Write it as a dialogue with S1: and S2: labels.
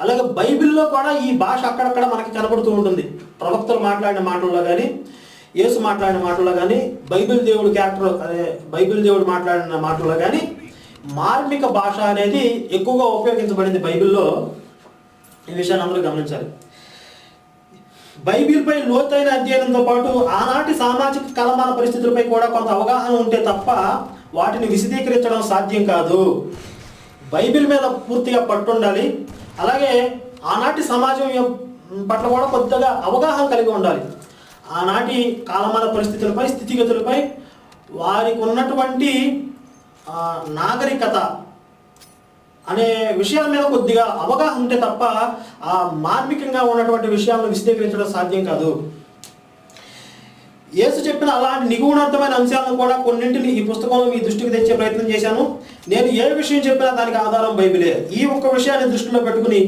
S1: అలాగే బైబిల్లో కూడా ఈ భాష అక్కడక్కడ మనకి కనబడుతూ ఉంటుంది. ప్రవక్తలు మాట్లాడిన మాటల్లో కానీ, యేసు మాట్లాడిన మాటల్లో కానీ, బైబిల్ దేవుడు మాట్లాడిన మాటల్లో కానీ మార్మిక భాష అనేది ఎక్కువగా ఉపయోగించబడింది బైబిల్లో. ఈ విషయాన్ని అందరూ గమనించాలి. బైబిల్పై లోతైన అధ్యయనంతో పాటు ఆనాటి సామాజిక కాలమాన పరిస్థితులపై కూడా కొంత అవగాహన ఉంటే తప్ప వాటిని విశదీకరించడం సాధ్యం కాదు. బైబిల్ మీద పూర్తిగా పట్టుండాలి. అలాగే ఆనాటి సమాజం పట్ల కూడా కొద్దిగా అవగాహన కలిగి ఉండాలి. ఆనాటి కాలమాన పరిస్థితులపై, స్థితిగతులపై, వారికి ఉన్నటువంటి నాగరికత అనే విషయాల మీద కొద్దిగా అవగాహన ఉంటే తప్ప ఆ మార్మికంగా ఉన్నటువంటి విషయాలను విశదీకరించడం సాధ్యం కాదు. యేసు చెప్పిన అలాంటి నిగూఢార్థమైన అంశాలను కూడా కొన్నింటిని ఈ పుస్తకంలో మీ దృష్టికి తెచ్చే ప్రయత్నం చేశాను. నేను ఏ విషయం చెప్పినా దానికి ఆధారం బైబిలే. ఈ ఒక్క విషయాన్ని దృష్టిలో పెట్టుకుని